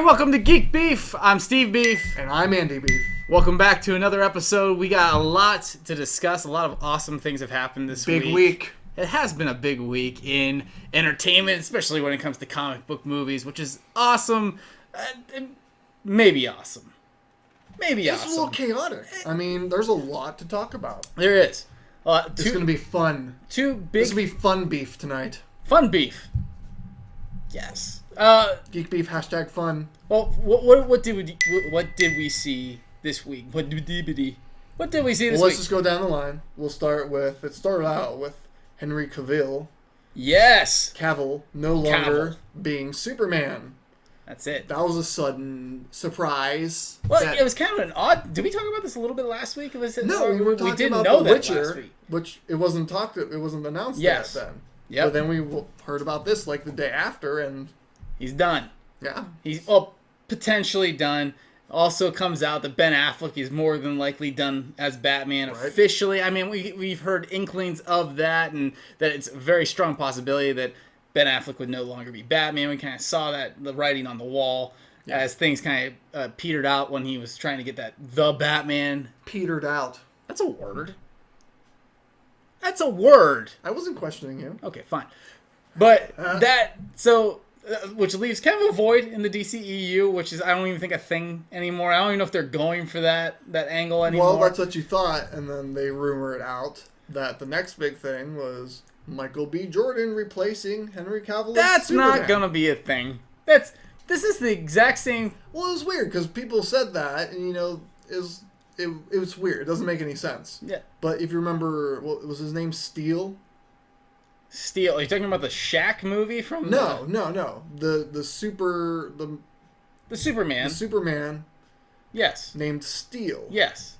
welcome to Geekbeef. I'm Steve Beef. And I'm Andy Beef. Welcome back to another episode. We got a lot to discuss. A lot of awesome things have happened this week. Big week. It has been a big week in entertainment, especially when it comes to comic book movies, which is awesome. Maybe awesome. Maybe It's awesome. a little chaotic. I mean, there's a lot to talk about. There is. It's going to be fun. Two big... This will be fun beef tonight. Fun beef. Yes. Geek Beef, hashtag fun. Well, what did we see this week? What did we see this week? Let's just go down the line. We'll start with, it started out with Henry Cavill. Yes. Cavill no longer being Superman. That's it. That was a sudden surprise. Well, it was kind of an odd... Did we talk about this a little bit last week? No, we were talking about The Witcher, which it wasn't announced yet then. Yeah. But then we heard about this like the day after, and... He's done. Yeah. He's potentially done. Also comes out that Ben Affleck is more than likely done as Batman officially. I mean, we've heard inklings of that, and that it's a very strong possibility that Ben Affleck would no longer be Batman. We kind of saw that, the writing on the wall, as things kind of petered out when he was trying to get that The Batman. Petered out. That's a word. That's a word. I wasn't questioning you. Okay, fine. But which leaves kind of a void in the DCEU, which is, I don't even think a thing anymore. I don't even know if they're going for that angle anymore. Well, that's what you thought, and then they rumor it out that the next big thing was Michael B. Jordan replacing Henry Cavill. That's Superman. not gonna be a thing. This is the exact same. Well, it was weird because people said that, and it was weird. It doesn't make any sense. Yeah. But if you remember, was his name Steel? Steel? Are you talking about the Shaq movie from? No. The Superman. The Superman. Yes. Named Steel. Yes.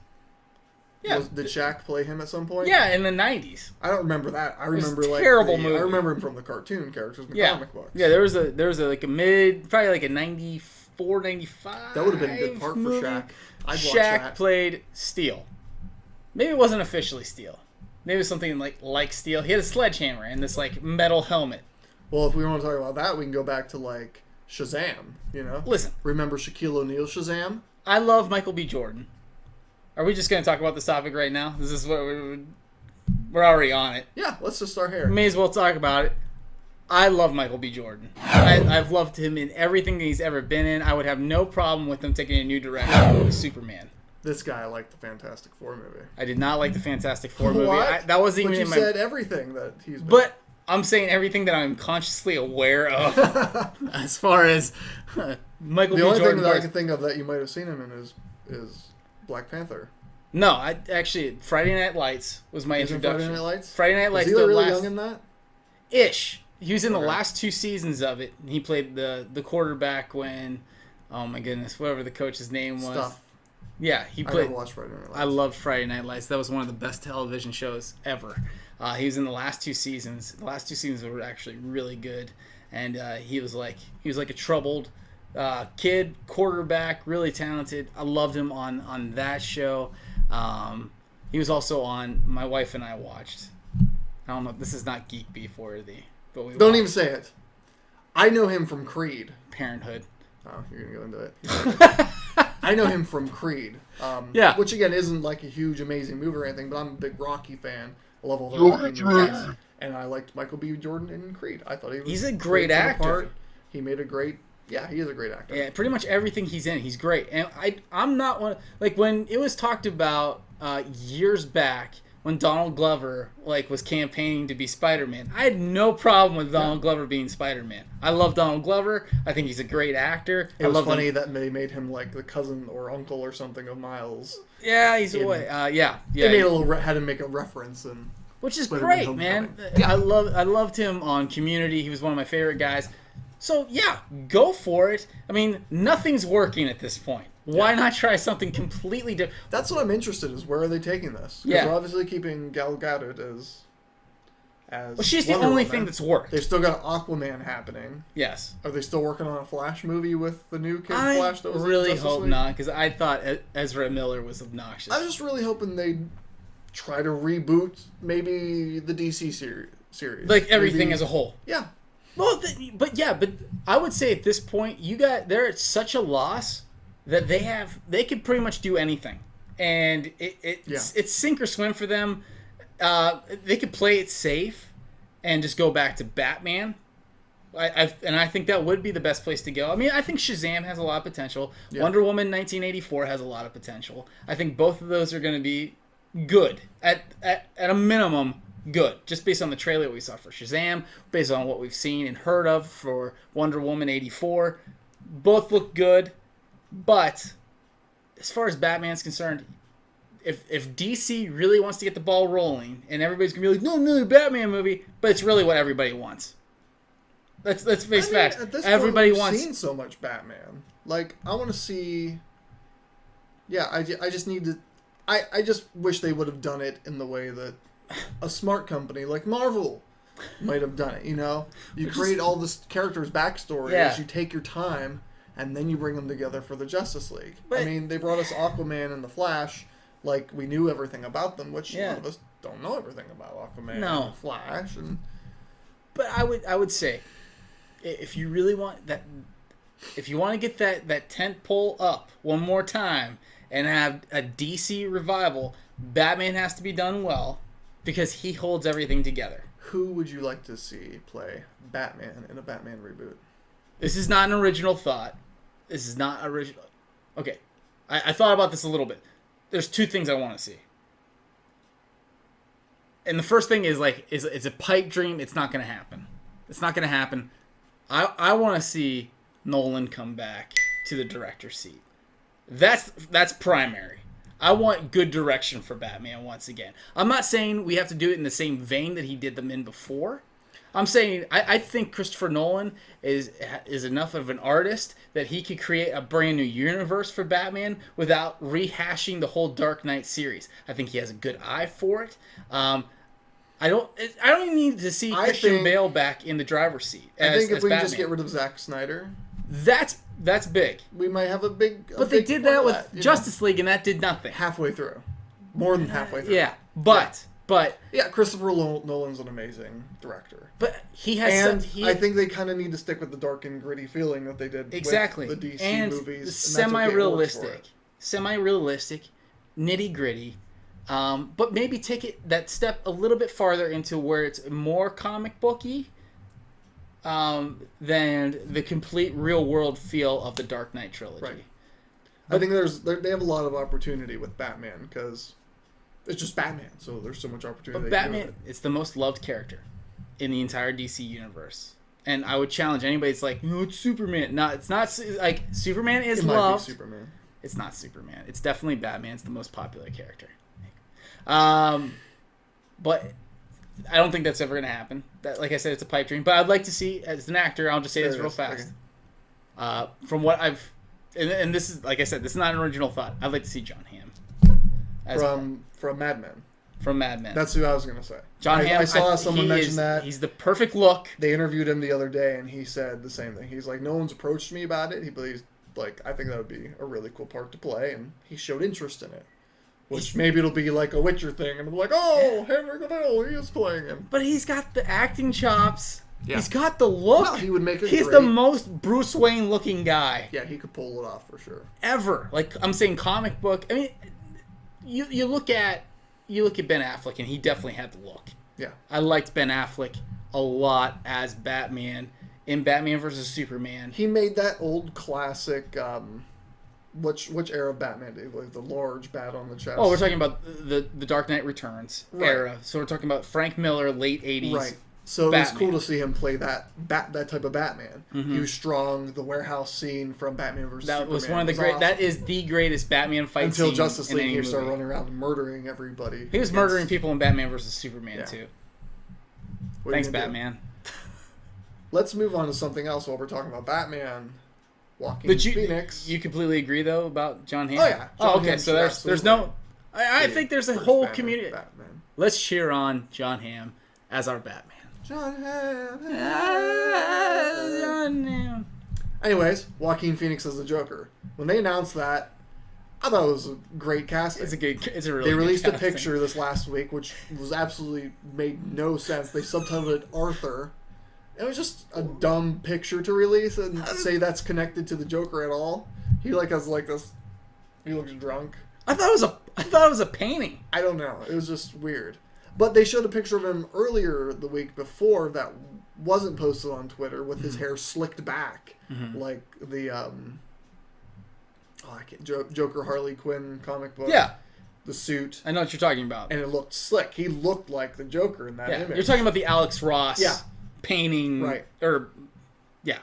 Yeah. Did Shaq play him at some point? Yeah, in the 90s. I don't remember that. I remember terrible movie. I remember him from the cartoon characters in the comic books. Yeah, there was like a probably like a 94, 95. That would have been a good part movie. for Shaq. I'd watch Shaq that. played Steel. Maybe it wasn't officially Steel. Maybe it was something like Steel. He had a sledgehammer and this like metal helmet. Well, if we want to talk about that, we can go back to like Shazam. Listen. Remember Shaquille O'Neal Shazam? I love Michael B. Jordan. Are we just going to talk about this topic right now? This is what we're already on it. Yeah, let's just start here. May as well talk about it. I love Michael B. Jordan. I've loved him in everything that he's ever been in. I would have no problem with him taking a new direction with Superman. This guy liked the Fantastic Four movie. I did not like the Fantastic Four movie. What? That wasn't even but in my... you said everything that he's been. But I'm saying everything that I'm consciously aware of as far as Michael B. Jordan. The only thing that I can think of that you might have seen him in is Black Panther. No, Friday Night Lights was my introduction. Friday Night Lights? Friday Night Lights. Was he really young in that? Ish. He was in the last 2 seasons of it. He played the quarterback when, oh my goodness, whatever the coach's name was. Stuff. Yeah, he played. I never watched Friday Night Lights. I loved Friday Night Lights. That was one of the best television shows ever. He was in the last 2 seasons. The last 2 seasons were actually really good, and he was like a troubled kid quarterback, really talented. I loved him on that show. He was also on My Wife and I Watched. I don't know. This is not Geek Beef worthy, but we don't even say it. I know him from Creed. Parenthood. Oh, you're gonna go into it. I know him from Creed. Which again isn't like a huge, amazing movie or anything, but I'm a big Rocky fan. I love all the Rocky movies, and I liked Michael B. Jordan in Creed. I thought he's a great actor. He made a great. Yeah, he is a great actor. Yeah, pretty much everything he's in, he's great. And I'm not one like when it was talked about years back when Donald Glover was campaigning to be Spider-Man. I had no problem with Donald Glover being Spider-Man. I love Donald Glover. I think he's a great actor. It was funny that they made him like the cousin or uncle or something of Miles. Yeah, he's away. Yeah. They made had to make a reference and. Which is great, man. I loved him on Community. He was one of my favorite guys. So, yeah, go for it. I mean, nothing's working at this point. Why not try something completely different? That's what I'm interested in, is where are they taking this? Because they're obviously keeping Gal Gadot as well, she's the only thing that's worked. They've still got Aquaman happening. Yes. Are they still working on a Flash movie with the new kid Flash? I really hope not, because I thought Ezra Miller was obnoxious. I was just really hoping they'd try to reboot maybe the DC series. Like everything as a whole. Yeah. Well, but I would say at this point, they're at such a loss that they could pretty much do anything, and it's sink or swim for them. They could play it safe and just go back to Batman. I think that would be the best place to go. I mean, I think Shazam has a lot of potential. Yeah. Wonder Woman 1984 has a lot of potential. I think both of those are going to be good at a minimum. Good, just based on the trailer we saw for Shazam, based on what we've seen and heard of for Wonder Woman 84. Both look good, but as far as Batman's concerned, if DC really wants to get the ball rolling, and everybody's going to be like, no, another Batman movie, but it's really what everybody wants. Let's face facts. At this everybody point, wants. We've seen so much Batman. Like, I want to see... Yeah, I just need to... I just wish they would have done it in the way that a smart company like Marvel might have done it, you know? You create all this characters' backstories, you take your time, and then you bring them together for the Justice League. But, I mean, they brought us Aquaman and the Flash, like we knew everything about them, which a lot of us don't know everything about Aquaman and the Flash. But I would say, if you really want that, if you want to get that tent pole up one more time and have a DC revival, Batman has to be done well, because he holds everything together. Who would you like to see play Batman in a Batman reboot? This is not an original thought. This is not original. Okay. I thought about this a little bit. There's two things I want to see. And the first thing is, it's a pipe dream. It's not going to happen. It's not going to happen. I want to see Nolan come back to the director's seat. That's primary. I want good direction for Batman once again. I'm not saying we have to do it in the same vein that he did them in before. I'm saying I think Christopher Nolan is enough of an artist that he could create a brand new universe for Batman without rehashing the whole Dark Knight series. I think he has a good eye for it. I don't even need to see Christian Bale back in the driver's seat. I think if we can just get rid of Zack Snyder, that's big. We might have a big. But they did that with Justice League, and that did nothing. Halfway through, more than halfway through. Yeah, but Christopher Nolan's an amazing director. But he has. I think they kind of need to stick with the dark and gritty feeling that they did with the DC movies. Semi-realistic, nitty-gritty. But maybe take it that step a little bit farther into where it's more comic booky than the complete real world feel of the Dark Knight trilogy. Right. I think they have a lot of opportunity with Batman because it's just Batman, so there's so much opportunity. But Batman, it's the most loved character in the entire DC universe. And I would challenge anybody that's like, no, it's Superman. No, it's not. Like, Superman is loved. Might be Superman. It's not Superman. It's definitely Batman. It's the most popular character. But I don't think that's ever going to happen. That, like I said, it's a pipe dream. But I'd like to see, as an actor, I'll just say this real fast. Okay. From what I've... And this is, like I said, this is not an original thought. I'd like to see John Hamm. From Mad Men. From Mad Men. That's who I was going to say. John Hamm. I saw someone mention that. He's the perfect look. They interviewed him the other day, and he said the same thing. He's like, no one's approached me about it. He believes, like, I think that would be a really cool part to play, and he showed interest in it. Which maybe it'll be like a Witcher thing, and it'll be like, oh, Henry Cavill, he is playing him. But he's got the acting chops. Yeah. He's got the look. No, he would make it. He's the most Bruce Wayne looking guy. Yeah, he could pull it off for sure. Ever. Like, I'm saying comic book. I mean, you look at Ben Affleck, and he definitely had the look. Yeah. I liked Ben Affleck a lot as Batman in Batman vs. Superman. He made that old classic... Which era of Batman did he like the large bat on the chest? Oh, we're talking about the Dark Knight Returns era. So we're talking about Frank Miller, late 80s. Right. So Batman. It was cool to see him play that type of Batman. Mm-hmm. He was strong. The warehouse scene from Batman vs. Superman was one of the great. Awesome. That is the greatest Batman fight until scene Justice League. He started movie. running around and murdering everybody. He was murdering people in Batman vs. Superman too. Thanks, Batman. Let's move on to something else while we're talking about Batman. Joaquin Phoenix. You completely agree though about John Hamm? Oh yeah. Okay. So there's no. I think there's a whole community. Batman. Let's cheer on John Hamm as our Batman. John Hamm. Anyways, Joaquin Phoenix as the Joker. When they announced that, I thought it was a great casting. It's a really. They released a picture this last week, which was absolutely made no sense. They subtitled it Arthur. It was just a dumb picture to release and say that's connected to the Joker at all. He has this. He looks drunk. I thought it was a painting. I don't know. It was just weird. But they showed a picture of him earlier the week before that wasn't posted on Twitter with his hair slicked back, like the Joker Harley Quinn comic book. Yeah. The suit. I know what you're talking about. And it looked slick. He looked like the Joker in that image. You're talking about the Alex Ross painting. Right. Yeah.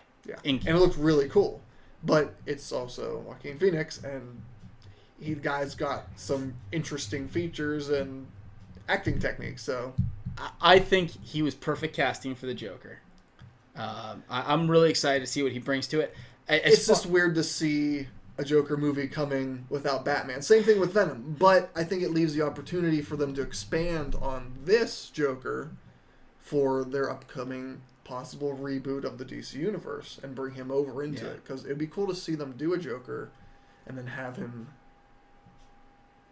Ink. And it looked really cool. But it's also Joaquin Phoenix, and guy's got some interesting features and acting techniques. So I think he was perfect casting for the Joker. I'm really excited to see what he brings to it. It's just weird to see a Joker movie coming without Batman. Same thing with Venom. But I think it leaves the opportunity for them to expand on this Joker for their upcoming possible reboot of the DC Universe and bring him over into it. Because it'd be cool to see them do a Joker and then have him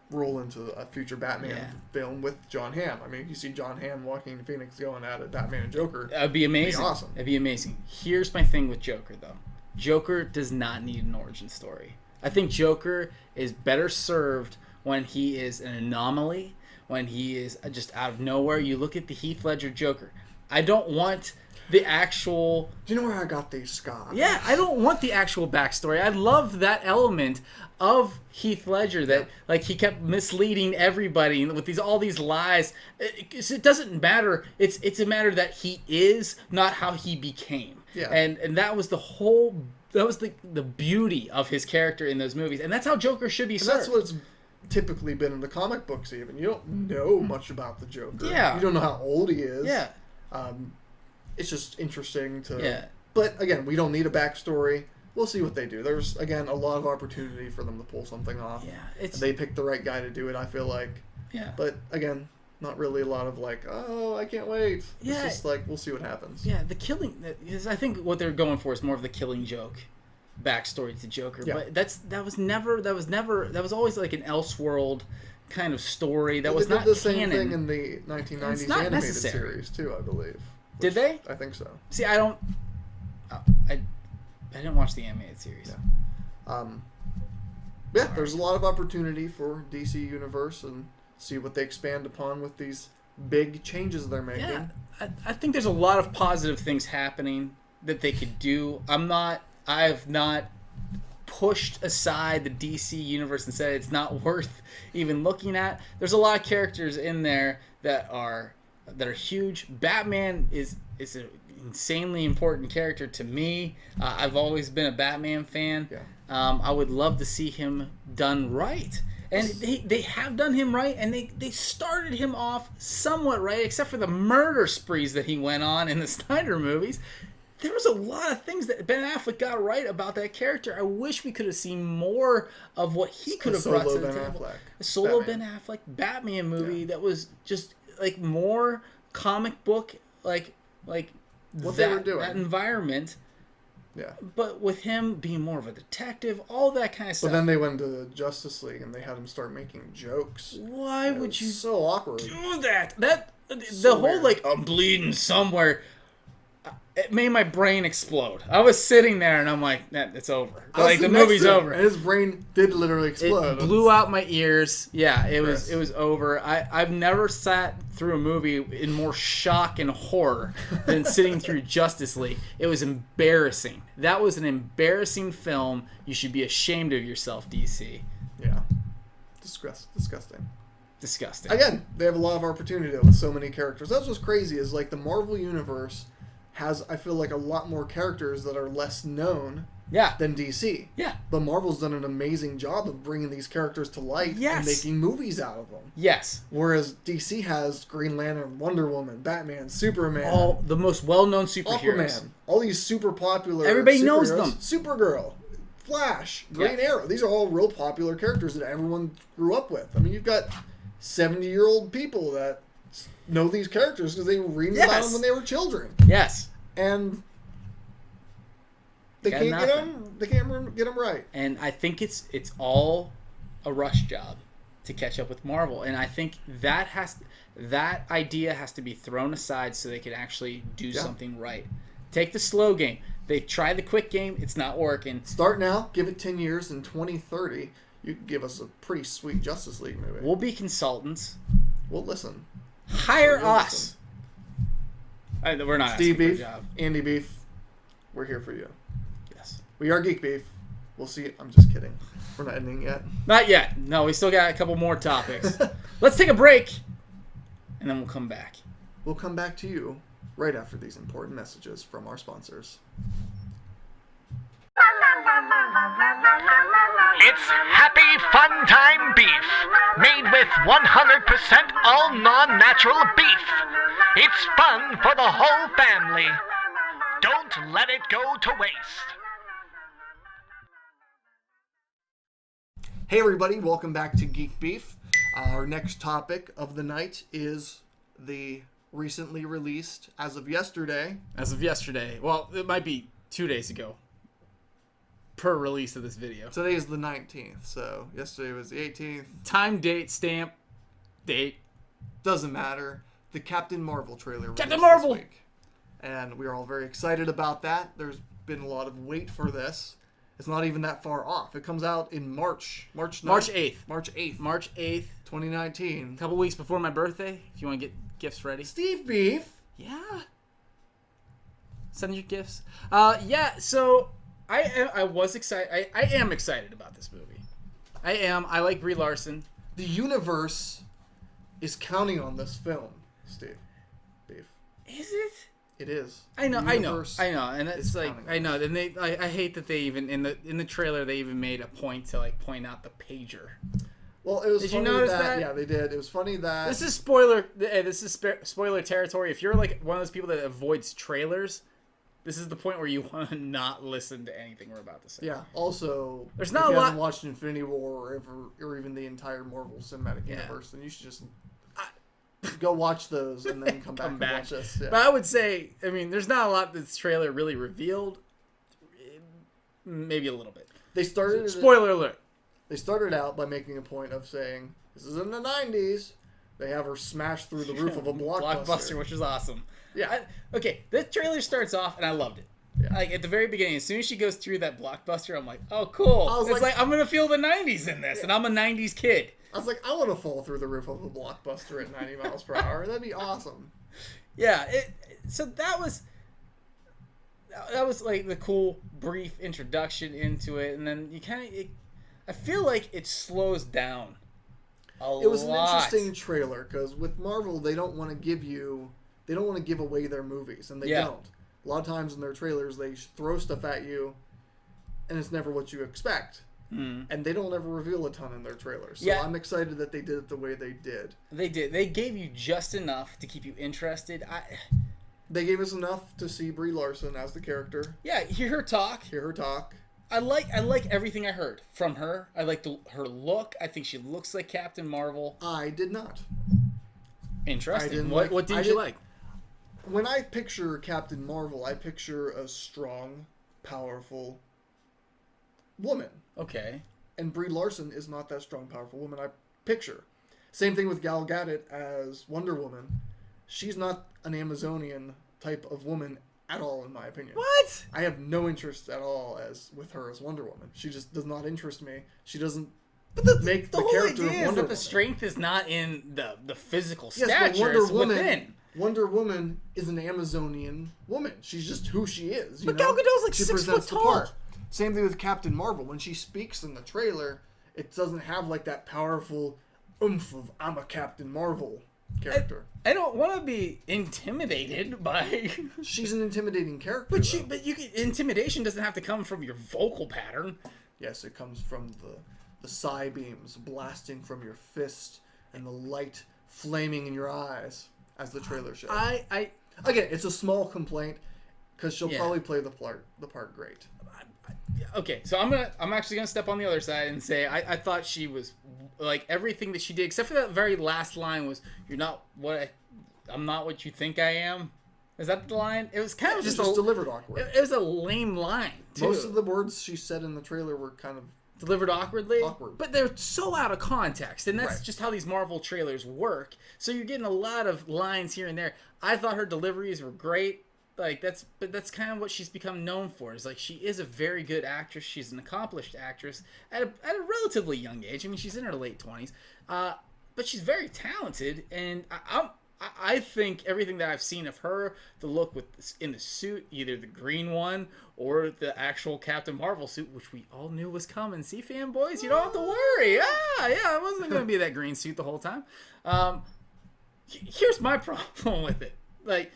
roll into a future Batman film with John Hamm. I mean, if you see John Hamm, Joaquin Phoenix going at it, Batman and Joker. That'd be amazing. It'd be awesome. It'd be amazing. Here's my thing with Joker, though. Joker does not need an origin story. I think Joker is better served when he is an anomaly, when he is just out of nowhere. You look at the Heath Ledger Joker. I don't want the actual... Do you know where I got these scars? Yeah, I don't want the actual backstory. I love that element of Heath Ledger that he kept misleading everybody with all these lies. It doesn't matter. It's a matter that he is, not how he became. Yeah. And that was the beauty of his character in those movies. And that's how Joker should be served. That's what's typically been in the comic books even. You don't know much about the Joker. Yeah. You don't know how old he is. Yeah. It's just interesting to... Yeah. But, again, we don't need a backstory. We'll see what they do. There's, again, a lot of opportunity for them to pull something off. Yeah. They picked the right guy to do it, I feel like. Yeah. But, again... Not really a lot of I can't wait. Yeah. It's just we'll see what happens. Yeah, the killing is, I think what they're going for is more of the Killing Joke backstory to Joker. Yeah. But that was always like an Elseworld kind of story. That was not the canon. Same thing in the 1990s animated series too, I believe. Did they? I think so. See, I didn't watch the animated series. Yeah. There's a lot of opportunity for DC Universe and see what they expand upon with these big changes they're making. Yeah, I think there's a lot of positive things happening that they could do. I have not pushed aside the DC universe and said it's not worth even looking at. There's a lot of characters in there that are huge. Batman is an insanely important character to me. I've always been a Batman fan. Yeah. I would love to see him done right. And they have done him right, and they started him off somewhat right, except for the murder sprees that he went on in the Snyder movies. There was a lot of things that Ben Affleck got right about that character. I wish we could have seen more of what he could have brought to the table. A solo Ben Affleck Batman movie that was just more comic book like what they were doing. That environment. Yeah. But with him being more of a detective, all that kind of stuff. But then they went to Justice League and they had him start making jokes. Why would you so awkward do that? The whole weird. I'm bleeding somewhere. It made my brain explode. I was sitting there and I'm like, it's over. The movie's over. And his brain did literally explode. It blew out my ears. Yeah, it was over. I've never sat through a movie in more shock and horror than sitting through Justice League. It was embarrassing. That was an embarrassing film. You should be ashamed of yourself, DC. Yeah. Disgusting. Again, they have a lot of opportunity with so many characters. That's what's crazy is the Marvel Universe has, I feel like, a lot more characters that are less known than DC. Yeah. But Marvel's done an amazing job of bringing these characters to light and making movies out of them. Yes. Whereas DC has Green Lantern, Wonder Woman, Batman, Superman. All the most well-known superheroes. Aquaman. All these super popular Everybody knows them. Supergirl, Flash, Green Arrow. These are all real popular characters that everyone grew up with. I mean, you've got 70-year-old people that know these characters because they read about them when they were children. Yes. And they can't get them. They can't get them right. And I think it's all a rush job to catch up with Marvel. And I think that idea has to be thrown aside so they can actually do something right. Take the slow game. They try the quick game. It's not working. Start now. Give it 10 years. In 2030, you can give us a pretty sweet Justice League movie. We'll be consultants. We'll listen. Hire us. We're not Steve asking Beef, for a job. Andy Beef, we're here for you. Yes. We are Geek Beef. We'll see. I'm just kidding. We're not ending yet. Not yet. No, we still got a couple more topics. Let's take a break, and then we'll come back. We'll come back to you right after these important messages from our sponsors. It's Happy Fun Time Beef, made with 100% all non-natural beef. It's fun for the whole family. Don't let it go to waste. Hey everybody, welcome back to Geek Beef. Our next topic of the night is the recently released, as of yesterday. Well, it might be 2 days ago. Per release of this video. Today is the 19th, so yesterday was the 18th. Time, date, stamp, date. Doesn't matter. The Captain Marvel trailer Captain Marvel! this week. And we are all very excited about that. There's been a lot of wait for this. It's not even that far off. It comes out in March 8th. March 8th. March 8th, 2019. A couple weeks before my birthday, if you want to get gifts ready. Steve Beef. Yeah. Send your gifts. So I was excited. I am excited about this movie. I am. I like Brie Larson. The universe is counting on this film, Steve. Beef. Is it? It is. I know, and it's like I know, and I hate that they even in the trailer they even made a point to like point out the pager. Well, it was. Did funny you notice that? Yeah, they did. It was funny that this is spoiler. This is spoiler territory. If you're like one of those people that avoids trailers, this is the point where you want to not listen to anything we're about to say. Yeah. Also, there's not if a you lot. Haven't watched Infinity War or even the entire Marvel Cinematic Universe, then you should just go watch those and then come back and watch this. Yeah. But I would say, I mean, there's not a lot this trailer really revealed. Maybe a little bit. They started. Spoiler alert. They started out by making a point of saying, "This is in the '90s." They have her smash through the roof of a blockbuster, which is awesome. Yeah. Okay, this trailer starts off, and I loved it. Yeah. Like at the very beginning, as soon as she goes through that blockbuster, I'm like, "Oh, cool!" It's like I'm gonna feel the '90s in this, and I'm a '90s kid. I was like, I want to fall through the roof of a blockbuster at 90 miles per hour. That'd be awesome. Yeah. So that was like the cool brief introduction into it, and then you kind of. I feel like it slows down. It was an interesting trailer because with Marvel, they don't want to give away their movies, and they don't. A lot of times in their trailers, they throw stuff at you, and it's never what you expect. And they don't ever reveal a ton in their trailers. So I'm excited that they did it the way they did. They did. They gave you just enough to keep you interested. They gave us enough to see Brie Larson as the character. Yeah, hear her talk. I like everything I heard from her. I like her look. I think she looks like Captain Marvel. I did not. Interesting. What did you like? When I picture Captain Marvel, I picture a strong, powerful woman. Okay. And Brie Larson is not that strong, powerful woman I picture. Same thing with Gal Gadot as Wonder Woman. She's not an Amazonian type of woman at all, in my opinion. What? I have no interest at all with her as Wonder Woman. She just does not interest me. She doesn't make the character of Wonder Woman. The strength is not in the physical stature. Yes, but Wonder Woman, within. Wonder Woman is an Amazonian woman. She's just who she is. But Gal Gadot's like 6 foot tall. Same thing with Captain Marvel. When she speaks in the trailer, it doesn't have like that powerful oomph of I'm a Captain Marvel character. I don't want to be intimidated by. She's an intimidating character. But intimidation doesn't have to come from your vocal pattern. Yes, it comes from the psi beams blasting from your fist and the light flaming in your eyes, as the trailer shows. Again, it's a small complaint because she'll probably play the part great. Okay, so I'm actually gonna step on the other side and say I thought she was like everything that she did except for that very last line was I'm not what you think I am. Is that the line? It was kind of just delivered awkward. It was a lame line too. Most of the words she said in the trailer were kind of delivered awkwardly. Awkward. But they're so out of context, and that's just how these Marvel trailers work. So you're getting a lot of lines here and there. I thought her deliveries were great. Like that's kind of what she's become known for. Is like she is a very good actress. She's an accomplished actress at a relatively young age. I mean, she's in her late 20s, but she's very talented. And I think everything that I've seen of her, the look in the suit, either the green one or the actual Captain Marvel suit, which we all knew was coming. See, fanboys, you don't have to worry. Yeah, it wasn't going to be that green suit the whole time. Here's my problem with it. Like,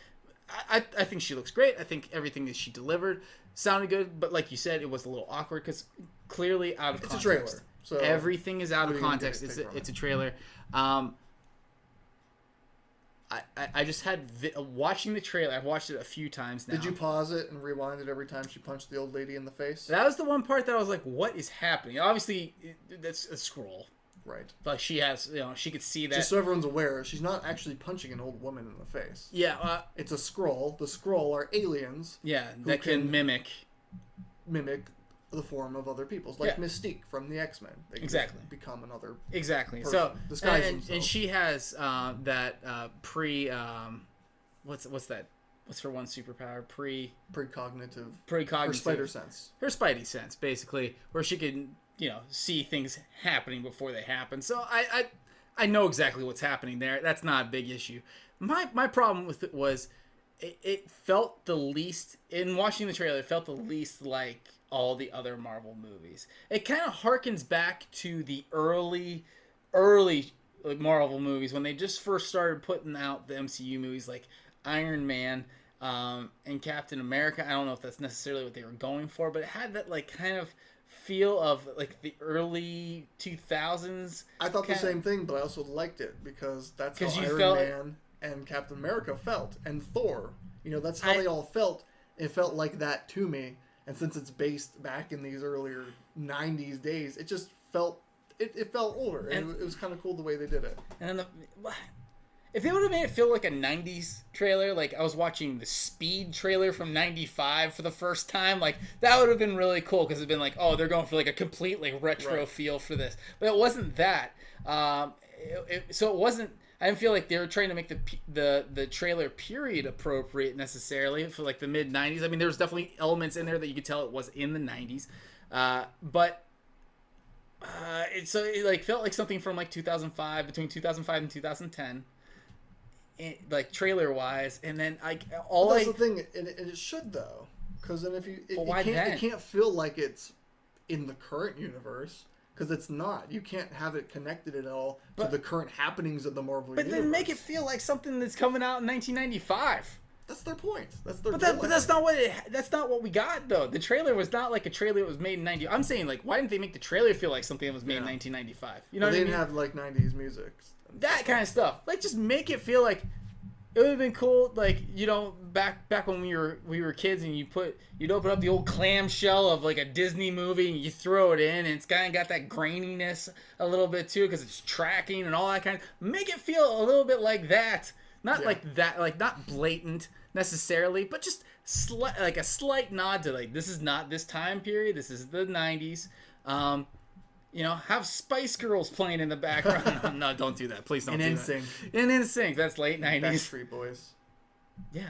I think she looks great. I think everything that she delivered sounded good, but like you said, it was a little awkward because clearly out of context. It's a trailer. So everything is out of context. It's a trailer. I just had watching the trailer. I've watched it a few times now. Did you pause it and rewind it every time she punched the old lady in the face? That was the one part that I was like, "What is happening?" Obviously, that's a scroll, right? Like she has, she could see that. Just so everyone's aware, she's not actually punching an old woman in the face. Yeah, it's a scroll. The scroll are aliens. Yeah, that can mimic the form of other people's, like Mystique from the X-Men. They exactly become another. Exactly. Person, so and she has that what's that? What's her one superpower? Precognitive. Her spider sense. Her spidey sense, basically, where she can see things happening before they happen. So I know exactly what's happening there. That's not a big issue. My problem with it was it felt the least in watching the trailer. It felt the least like all the other Marvel movies. It kind of harkens back to the early Marvel movies when they just first started putting out the MCU movies, like Iron Man and Captain America. I don't know if that's necessarily what they were going for, but it had that like kind of feel of like the early 2000s. I thought the same thing, but I also liked it because that's how Iron Man and Captain America felt, and Thor. That's how they all felt. It felt like that to me. And since it's based back in these earlier 90s days, it just felt it felt older. And it was kind of cool the way they did it. And then if they would have made it feel like a 90s trailer, like I was watching the Speed trailer from 95 for the first time, like that would have been really cool because it'd been like, oh, they're going for like a completely retro feel for this. But it wasn't that. So it wasn't. I didn't feel like they were trying to make the trailer period appropriate necessarily for like the mid 90s. I mean, there was definitely elements in there that you could tell it was in the 90s, but it like felt like something from like 2005, between 2005 and 2010, like trailer wise. And then that's the thing, and it should though, because then if it can't feel like it's in the current universe. Because it's not. You can't have it connected at all to the current happenings of the Marvel universe. But then make it feel like something that's coming out in 1995. That's their point. That's their. But that's not what we got though. The trailer was not like a trailer that was made in 90. I'm saying like, why didn't they make the trailer feel like something that was made in 1995? You know, they didn't have like 90s music. That kind of stuff. Like, just make it feel like. It would have been cool, like, back when we were kids, and you'd open up the old clamshell of like a Disney movie, and you throw it in, and it's kind of got that graininess a little bit too, because it's tracking and all that kind of. Make it feel a little bit like that, not like that, like not blatant necessarily, but just like a slight nod to like this is not this time period, this is the 90s. Have Spice Girls playing in the background. No, don't do that. Please don't do that. In NSYNC. That's late 90s. Backstreet Boys. Yeah.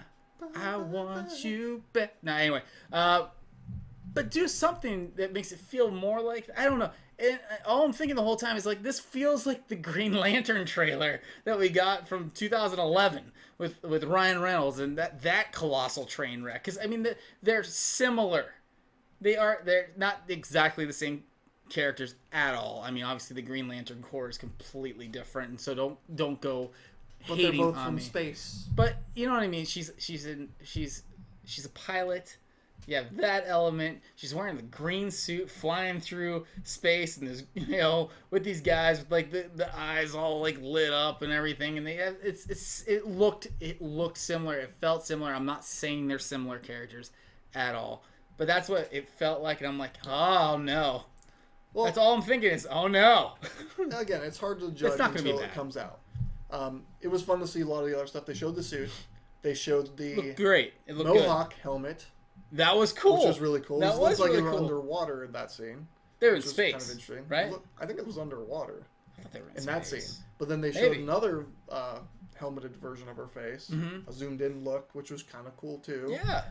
I want you back. No, anyway. But do something that makes it feel more like... I don't know. And all I'm thinking the whole time is like, this feels like the Green Lantern trailer that we got from 2011 with Ryan Reynolds and that colossal train wreck. Because, I mean, they're similar. They're not exactly the same characters at all. I mean, obviously the Green Lantern Corps is completely different, and so don't go but hating they're both on from me. Space. But you know what I mean. She's a pilot. You have that element. She's wearing the green suit, flying through space, and there's with these guys with like the eyes all like lit up and everything, and they have it looked similar. It felt similar. I'm not saying they're similar characters at all, but that's what it felt like, and I'm like, oh no. Well, that's all I'm thinking is, oh no. Again, it's hard to judge until it comes out. It was fun to see a lot of the other stuff. They showed the suit. They showed the looked great. It looked Mohawk helmet. That was cool. Which was really cool. That was like really they were cool. Underwater in that scene. They were in space. Kind of interesting, right? I think it was underwater. I thought they were in that space. scene. But then they showed another helmeted version of her face, Mm-hmm. a zoomed-in look, which was kind of cool too. Yeah.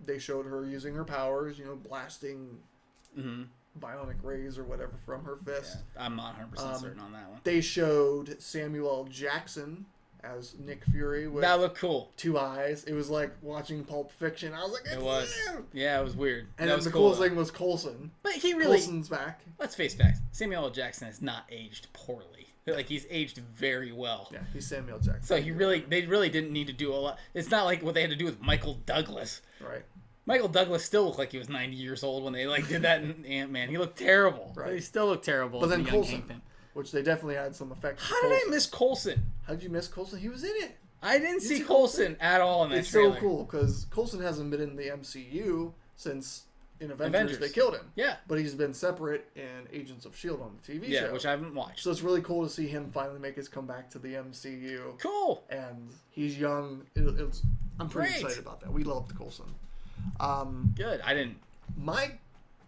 They showed her using her powers, blasting bionic rays or whatever from her fist. Yeah, I'm not 100% certain on that one. They showed Samuel L. Jackson as Nick Fury with that looked cool. 2 eyes. It was like watching Pulp Fiction. I was like, it was. Him! Yeah, it was weird. And that then was the cool, coolest thing was Coulson. But he really... Coulson's back. Let's face facts. Samuel L. Jackson has not aged poorly. Like, he's aged very well. Yeah, he's Samuel Jackson. So they really didn't need to do a lot. It's not like what they had to do with Michael Douglas. Right. Michael Douglas still looked like he was 90 years old when they did that in Ant-Man. He looked terrible. Right. He still looked terrible. But as then a young Coulson, Kingpin. which they definitely had some effects. How did I miss Coulson? How did you miss Coulson? He was in it. I didn't see Coulson at all in that trailer. It's so cool because Coulson hasn't been in the MCU since in Avengers they killed him. Yeah. But he's been separate in Agents of S.H.I.E.L.D. on the TV show. Yeah, which I haven't watched. So it's really cool to see him finally make his comeback to the MCU. Cool. And he's young. I'm pretty excited about that. We loved Coulson. Good. I didn't. My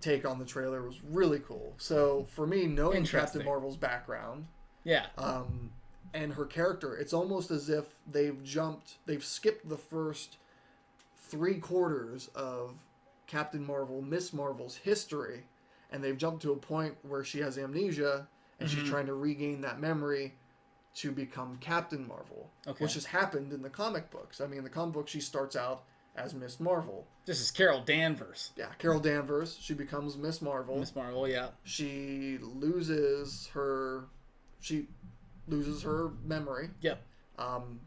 take on the trailer was really cool. So for me, knowing Captain Marvel's background, yeah, and her character, it's almost as if they've skipped the first 3/4 of Captain Marvel, Miss Marvel's history, and they've jumped to a point where she has amnesia and she's trying to regain that memory to become Captain Marvel, which has happened in the comic books. I mean, in the comic book, she starts out as Miss Marvel. This is Carol Danvers. Yeah, Carol Danvers. She becomes Miss Marvel. Miss Marvel, yeah. She loses her memory. Yep. In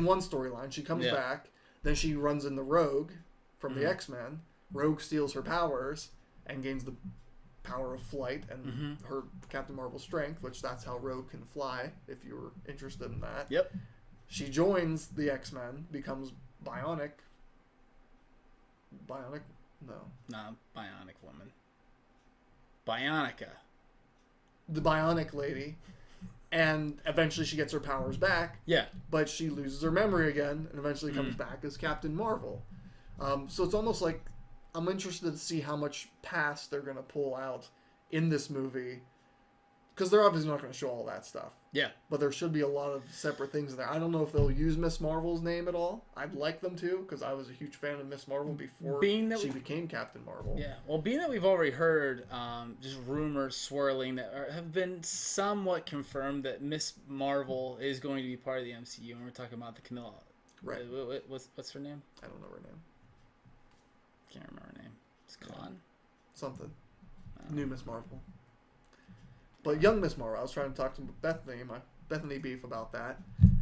one storyline, she comes back. Then she runs into Rogue from the X-Men. Rogue steals her powers and gains the power of flight and her Captain Marvel strength, which that's how Rogue can fly, if you were interested in that. Yep. She joins the X-Men, becomes Bionic. No, Bionic Woman. Bionica. The Bionic Lady. And eventually she gets her powers back. Yeah. But she loses her memory again and eventually comes back as Captain Marvel. So it's almost like I'm interested to see how much past they're going to pull out in this movie. Because they're obviously not going to show all that stuff. Yeah. But there should be a lot of separate things in there. I don't know if they'll use Miss Marvel's name at all. I'd like them to, because I was a huge fan of Miss Marvel before she became Captain Marvel. Yeah. Well, being that we've already heard just rumors swirling that have been somewhat confirmed that Miss Marvel is going to be part of the MCU, and we're talking about the Camilla. Right. What's her name? I don't know her name. Can't remember her name. It's Khan? Something. New Miss Marvel. But young Miss Marvel, I was trying to talk to Bethany Beef about that,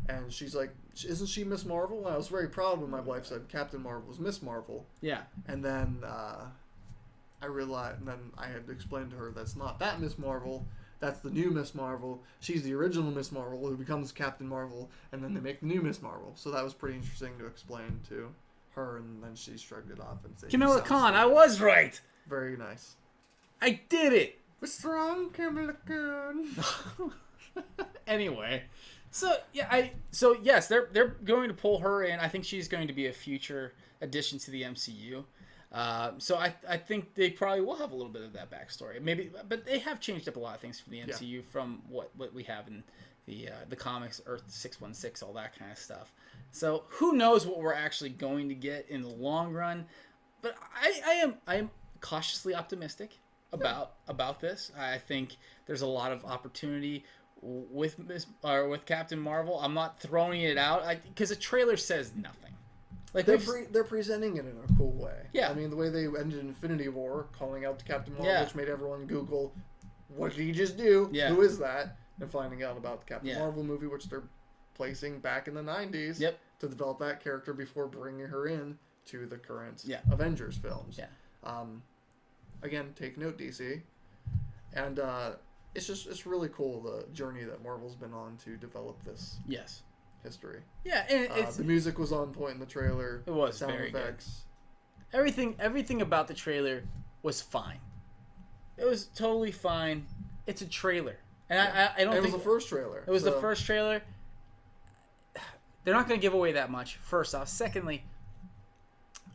and she's like, "Isn't she Miss Marvel?" And I was very proud when my wife said Captain Marvel was Miss Marvel. Yeah. And then I realized, and then I had to explain to her that's not that Miss Marvel. That's the new Miss Marvel. She's the original Miss Marvel who becomes Captain Marvel, and then they make the new Miss Marvel. So that was pretty interesting to explain to her, and then she shrugged it off and said, Camilla Khan, I was right. Very nice. I did it. What's wrong, Camilla Khan? Anyway, yes, they're going to pull her in. I think she's going to be a future addition to the MCU. So I think they probably will have a little bit of that backstory. Maybe, but they have changed up a lot of things for the MCU from what we have in the comics, Earth 616, all that kind of stuff. So who knows what we're actually going to get in the long run? But I am cautiously optimistic about this. I think there's a lot of opportunity with Captain Marvel. I'm not throwing it out because the trailer says nothing. Like they're presenting it in a cool way. Yeah. I mean, the way they ended Infinity War, calling out to Captain Marvel, which made everyone Google, what did he just do? Yeah. Who is that? And finding out about the Captain Marvel movie, which they're placing back in the 90s to develop that character before bringing her in to the current Avengers films. Yeah. Again, take note, DC. And it's really cool, the journey that Marvel's been on to develop this history. Yeah, and the music was on point in the trailer. It was sound very effects. Good. Everything about the trailer was fine. It was totally fine. It's a trailer. And I don't think... It was the first trailer. It was the first trailer. They're not going to give away that much, first off. Secondly,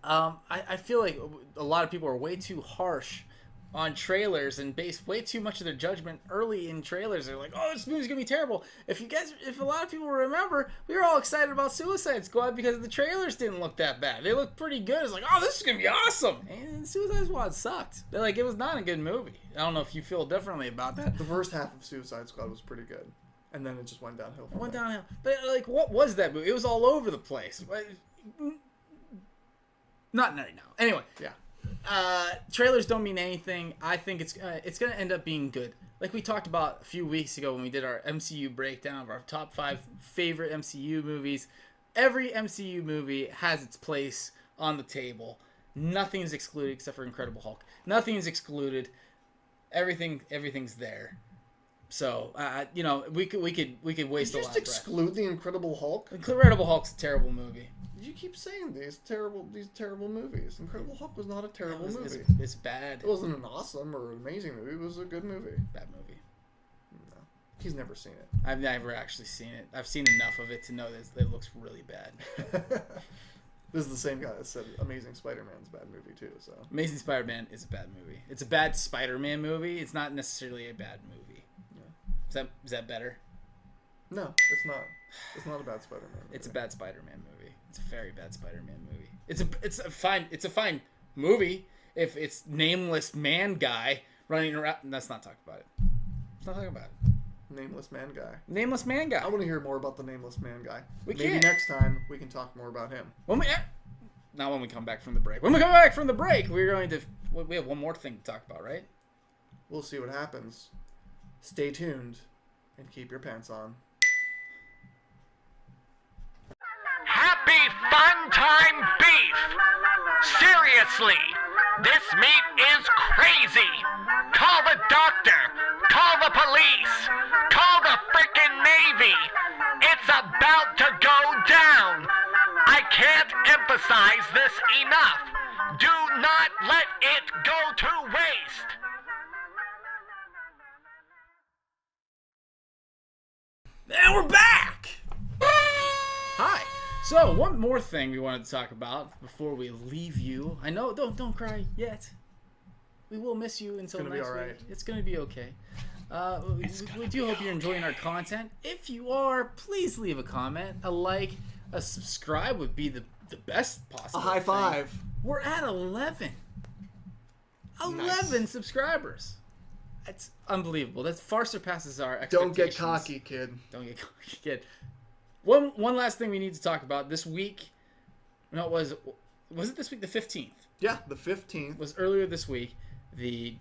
I feel like a lot of people are way too harsh on trailers and base way too much of their judgment early in trailers. They're like, "Oh, this movie's gonna be terrible." If a lot of people remember, we were all excited about Suicide Squad because the trailers didn't look that bad. They looked pretty good. It's like, "Oh, this is gonna be awesome." And Suicide Squad sucked. It was not a good movie. I don't know if you feel differently about that. The first half of Suicide Squad was pretty good, and then it just went downhill. But what was that movie? It was all over the place. Not right now. Anyway, yeah. Trailers don't mean anything. I think it's going to end up being good. Like we talked about a few weeks ago when we did our MCU breakdown of our top 5 favorite MCU movies. Every MCU movie has its place on the table. Nothing is excluded except for Incredible Hulk. Nothing is excluded. Everything's there. So we could waste a lot of breath. Just exclude the Incredible Hulk? Incredible Hulk's a terrible movie. You keep saying these terrible movies. Incredible Hulk was not a terrible movie. It's bad. It wasn't an awesome or an amazing movie. It was a good movie. Bad movie. No. He's never seen it. I've never actually seen it. I've seen enough of it to know that it looks really bad. This is the same guy that said Amazing Spider-Man's a bad movie too. So Amazing Spider-Man is a bad movie. It's a bad Spider-Man movie. It's not necessarily a bad movie. Yeah. Is that better? No, it's not. It's not a bad Spider-Man movie. It's a bad Spider-Man movie. It's a very bad Spider-Man movie. It's a fine movie if it's nameless man guy running around. Let's not talk about it. Let's not talk about it. Nameless man guy. Nameless man guy. I want to hear more about the nameless man guy. Maybe next time we can talk more about him. Not when we come back from the break. When we come back from the break, we have one more thing to talk about, right? We'll see what happens. Stay tuned and keep your pants on. Happy Fun Time Beef! Seriously, this meat is crazy! Call the doctor! Call the police! Call the frickin' Navy! It's about to go down! I can't emphasize this enough! Do not let it go to waste! And we're back! Hi! So, one more thing we wanted to talk about before we leave you. I know, don't cry yet. We will miss you until next week. Right. It's going to be okay. We do hope you're enjoying our content. If you are, please leave a comment. A like, a subscribe would be the best possible. A high five. We're at 11. 11 subscribers. That's unbelievable. That far surpasses our expectations. Don't get cocky, kid. Don't get cocky, kid. One last thing we need to talk about this week. No, was it this week? The 15th. Yeah, the 15th was earlier this week. The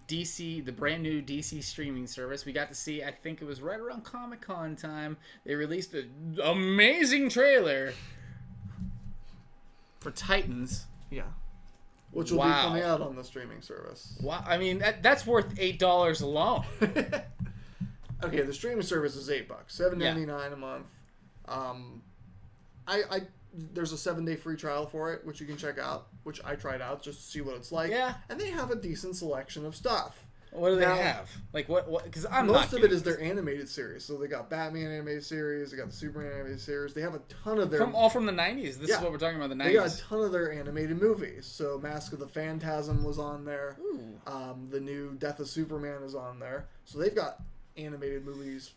brand new DC streaming service. We got to see. I think it was right around Comic-Con time. They released an amazing trailer for Titans. Yeah. Which will be coming out on the streaming service. Wow. I mean, that's worth $8 alone. Okay, the streaming service is $8, $7.99 a month. There's a 7-day free trial for it, which you can check out, which I tried out just to see what it's like. Yeah. And they have a decent selection of stuff. What do they have? Like what? Because most of it is their animated series. So they got Batman animated series, they got the Superman animated series. They have a ton of their from the 90s. This is what we're talking about. The 90s. They got a ton of their animated movies. So Mask of the Phantasm was on there. Ooh. The new Death of Superman is on there. So they've got animated movies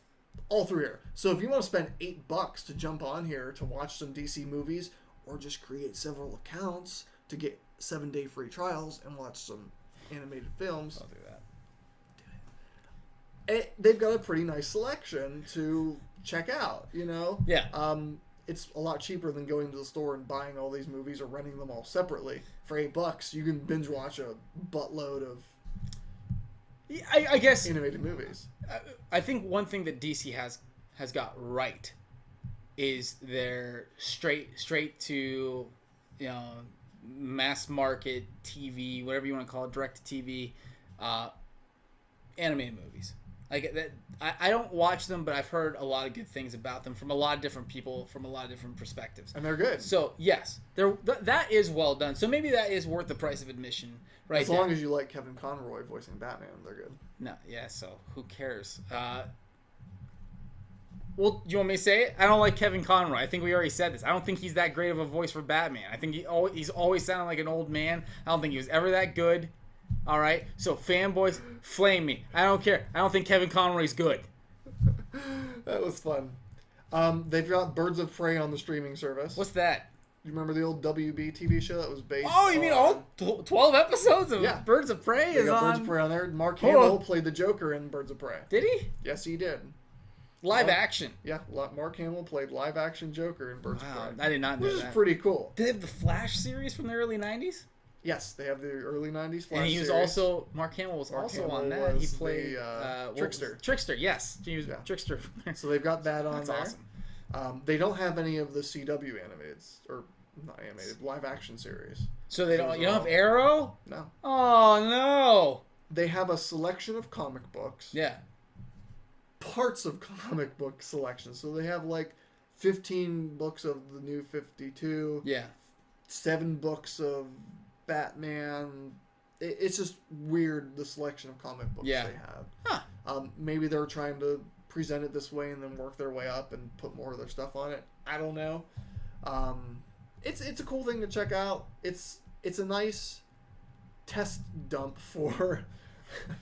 all through here. So if you want to spend $8 to jump on here to watch some DC movies, or just create several accounts to get 7-day free trials and watch some animated films, I'll do that. They've got a pretty nice selection to check out, you know? Yeah. It's a lot cheaper than going to the store and buying all these movies or renting them all separately. For $8, you can binge watch a buttload of I guess animated movies. I think one thing that DC has got right is their straight to, you know, mass market TV, whatever you want to call it, direct to TV, animated movies. Like that, I don't watch them, but I've heard a lot of good things about them from a lot of different people, from a lot of different perspectives. And they're good. So yes, that is well done. So maybe that is worth the price of admission, right? As long as you like Kevin Conroy voicing Batman, they're good. No, yeah. So who cares? Well, do you want me to say it? I don't like Kevin Conroy. I think we already said this. I don't think he's that great of a voice for Batman. I think he's always sounded like an old man. I don't think he was ever that good. All right, so fanboys, flame me. I don't care. I don't think Kevin Conroy's good. That was fun. They've got Birds of Prey on the streaming service. What's that? You remember the old WB TV show that was based? Oh, you mean all 12 episodes of Birds of Prey is on? Birds of Prey on there. Mark Hamill played the Joker in Birds of Prey. Did he? Yes, he did. Live action. Yeah, Mark Hamill played live action Joker in Birds of Prey. I did not know that. Which is pretty cool. Did they have the Flash series from the early 90s? Yes, they have the early 90s Flash And he was series. also, Mark Hamill was also on that. He played Trickster. Trickster, yes. He was Trickster. So they've got that on there. That's awesome. They don't have any of the CW animated, or not animated, live action series. So they don't. You don't have Arrow? No. Oh no. They have a selection of comic books. Yeah. Parts of comic book selections. So they have like 15 books of the New 52. Yeah. 7 books of Batman. It's just weird, the selection of comic books they have. Huh. Maybe they're trying to present it this way and then work their way up and put more of their stuff on it. I don't know. It's a cool thing to check out. It's a nice test dump for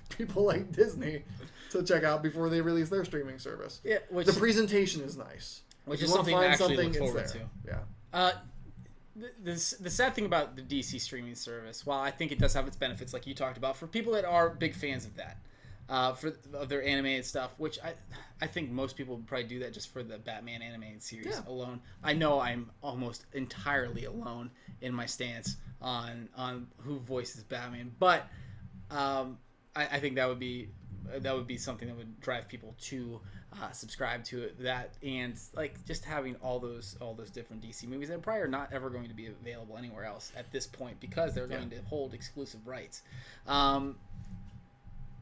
people like Disney to check out before they release their streaming service. Yeah, the presentation is nice. Which is something to actually look forward to. Yeah. The sad thing about the DC streaming service, while I think it does have its benefits, like you talked about, for people that are big fans of that, of their animated stuff, which I think most people would probably do that just for the Batman animated series alone. I know I'm almost entirely alone in my stance on who voices Batman, but I think that would be something that would drive people to subscribe to it. That and like just having all those different DC movies that probably are not ever going to be available anywhere else at this point because they're going to hold exclusive rights.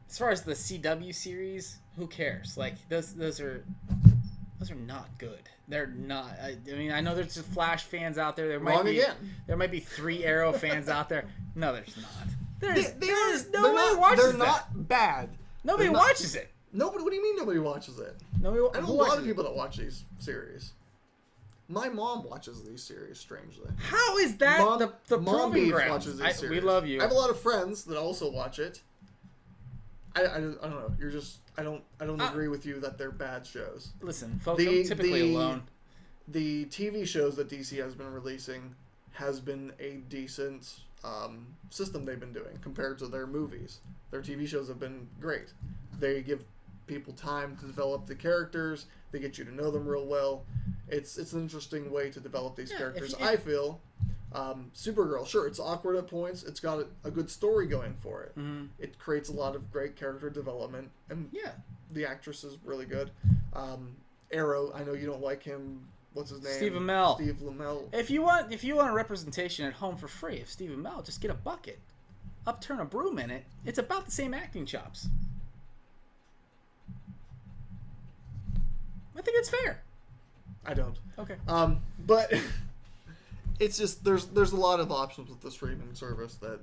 As far as the CW series, who cares? Like those are not good. They're not. I mean, I know there's just Flash fans out there. There might be 3 Arrow fans out there. No, there's not. There's no one watches They're not bad. Nobody watches it. Nobody. What do you mean nobody watches it? I know a lot of people that watch these series. My mom watches these series, strangely. How is that the proving ground? Watches these series. We love you. I have a lot of friends that also watch it. I don't know. You're just I don't agree with you that they're bad shows. Listen, folks, I'm typically alone. The TV shows that DC has been releasing has been a decent system they've been doing compared to their movies. Their TV shows have been great. They give people time to develop the characters. They get you to know them real well. It's an interesting way to develop these characters. I feel. Supergirl, sure, it's awkward at points. It's got a good story going for it. Mm-hmm. It creates a lot of great character development, and the actress is really good. Arrow, I know you don't like him. What's his name? Steve Amell. Steve Amell. If you want a representation at home for free of Steve Amell, just get a bucket, upturn a broom in it. It's about the same acting chops. I think it's fair. I don't. Okay. But it's just there's a lot of options with the streaming service that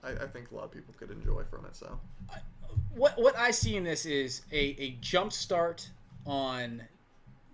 I think a lot of people could enjoy from it. So what I see in this is a jump start on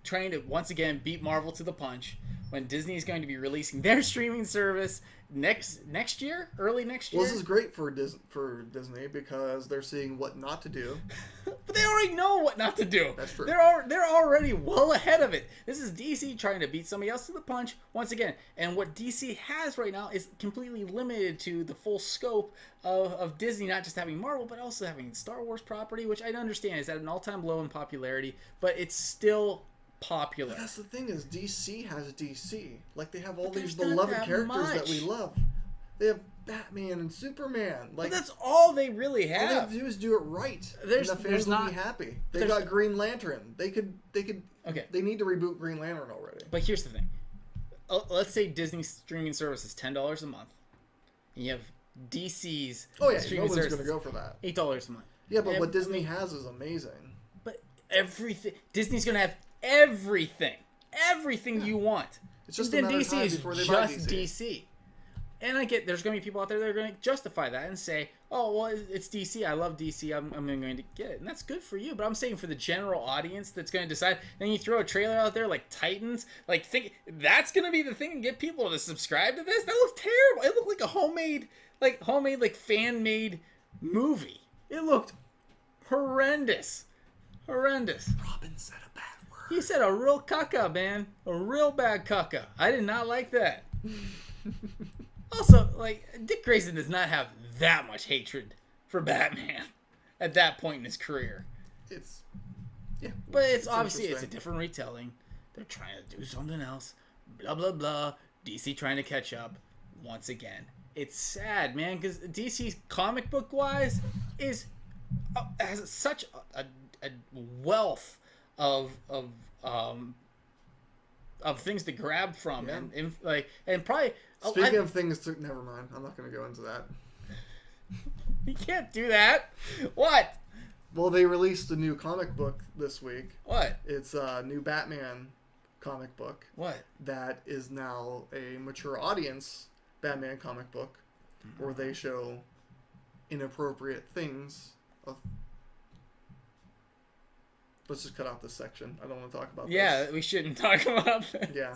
trying to once again beat Marvel to the punch when Disney is going to be releasing their streaming service next year, early next year. Well, this is great for Disney because they're seeing what not to do. But they already know what not to do. That's true. They're already well ahead of it. This is DC trying to beat somebody else to the punch once again. And what DC has right now is completely limited to the full scope of Disney, not just having Marvel, but also having Star Wars property, which I understand is at an all-time low in popularity, but it's still popular. But that's the thing is DC has DC. Like they have all these beloved characters that we love. They have Batman and Superman. Like but that's all they really have. All they have to do is do it right. And the fans will be happy. They got Green Lantern. They could. Okay. They need to reboot Green Lantern already. But here's the thing. Let's say Disney's streaming service is $10 a month, and you have DC's streaming service. No one's going to go for that. $8 a month. Yeah, but what Disney has is amazing. But Disney's going to have everything you want. It's just a matter of time before they buy DC. And I get there's going to be people out there that are going to justify that and say, oh, well, it's DC. I love DC. I'm going to get it. And that's good for you. But I'm saying for the general audience that's going to decide, then you throw a trailer out there like Titans, like think that's going to be the thing and get people to subscribe to this? That looks terrible. It looked like a homemade, fan-made movie. It looked horrendous. Horrendous. Robin said a bad word. He said a real caca, man. A real bad caca. I did not like that. Also, like, Dick Grayson does not have that much hatred for Batman at that point in his career. But it's obviously it's a different retelling. They're trying to do something else. Blah, blah, blah. DC trying to catch up once again. It's sad, man, because DC's comic book wise has such a wealth of things to grab from, and probably. Speaking of things to, never mind. I'm not going to go into that. You can't do that. What? Well, they released a new comic book this week. What? It's a new Batman comic book. What? That is now a mature audience Batman comic book, where they show inappropriate things. Let's just cut out this section. I don't want to talk about this. Yeah, we shouldn't talk about this. Yeah.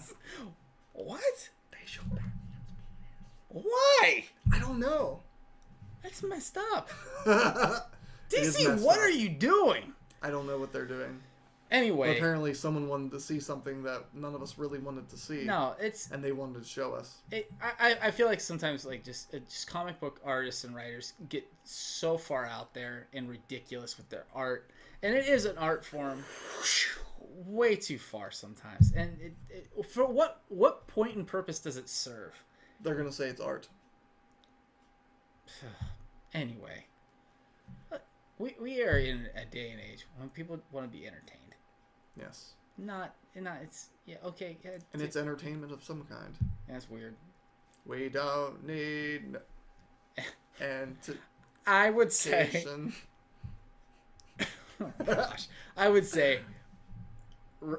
What? They show Batman's penis. Why? I don't know. That's messed up. DC, what are you doing? I don't know what they're doing. Anyway. But apparently someone wanted to see something that none of us really wanted to see. No, and they wanted to show us. I feel like sometimes like just comic book artists and writers get so far out there and ridiculous with their art. And it is an art form way too far sometimes. And for what point and purpose does it serve? They're going to say it's art. Anyway. We are in a day and age when people want to be entertained. Yes. It's okay. Yeah, and it's entertainment of some kind. That's weird. We don't need I would say oh gosh. I would say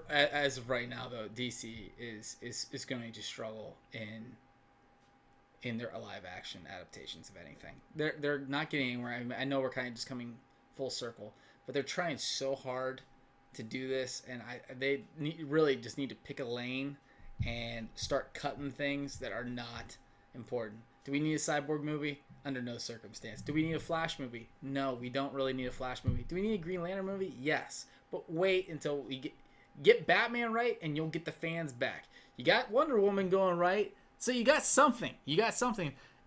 as of right now though, DC is going to struggle in their live action adaptations of anything. They're not getting anywhere. I know we're kind of just coming full circle, but they're trying so hard to do this, and they really just need to pick a lane and start cutting things that are not important. Do we need a Cyborg movie? Under no circumstance. Do we need a Flash movie? No, we don't really need a Flash movie. Do we need a Green Lantern movie? Yes, but wait until we get Batman right, and you'll get the fans back. You got Wonder Woman going right, so you got something.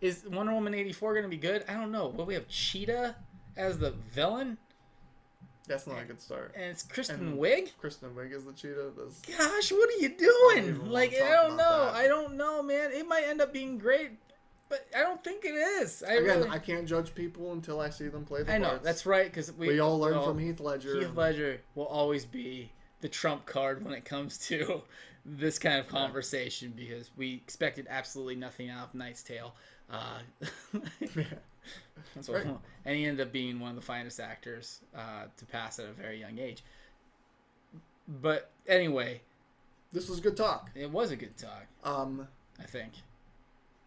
Is Wonder Woman 84 going to be good? I don't know. Will we have Cheetah as the villain? That's not a good start. And it's Kristen Wiig? Kristen Wiig is the Cheetah. Gosh, what are you doing? Like, I don't know. I don't know, man. It might end up being great, but I don't think it is. I can't judge people until I see them play the parts. I know, that's right, because we all learned from Heath Ledger. Heath Ledger will always be the trump card when it comes to this kind of conversation, because we expected absolutely nothing out of Knight's Tale. That's right. And he ended up being one of the finest actors to pass at a very young age. But anyway, this was good talk. It was a good talk. I think.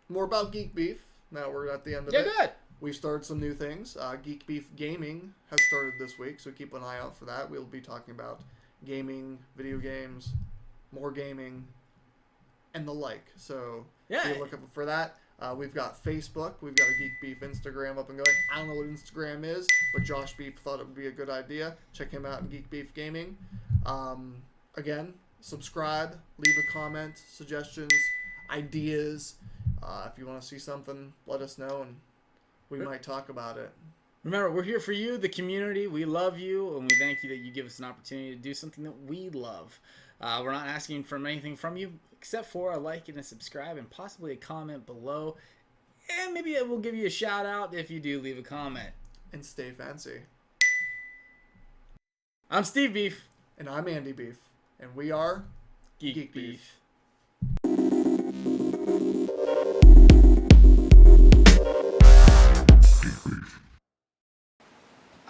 More about Geekbeef. Now we're at the end of it. Good. We've started some new things. Geekbeef Gaming has started this week, so keep an eye out for that. We'll be talking about gaming, video games, more gaming, and the like. So be looking for that. We've got Facebook. We've got a Geek Beef Instagram up and going. I don't know what Instagram is, but Josh Beef thought it would be a good idea. Check him out in Geek Beef Gaming. Again, subscribe, leave a comment, suggestions, ideas. If you want to see something, let us know, and we might talk about it. Remember, we're here for you, the community. We love you, and we thank you that you give us an opportunity to do something that we love. We're not asking for anything from you, except for a like and a subscribe and possibly a comment below. And maybe we'll give you a shout out if you do leave a comment. And stay fancy. I'm Steve Beef. And I'm Andy Beef. And we are Geek Beef.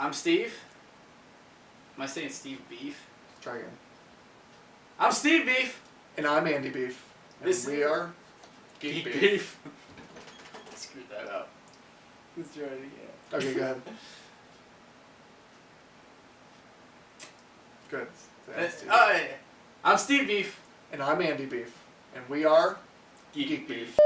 I'm Steve. Am I saying Steve Beef? Try again. I'm Steve Beef. And I'm Andy Beef. And we are Geek Beef. Screwed that up. Let's try it again. Okay, go ahead. Good. I'm Steve Beef. And I'm Andy Beef. And we are Geek Beef.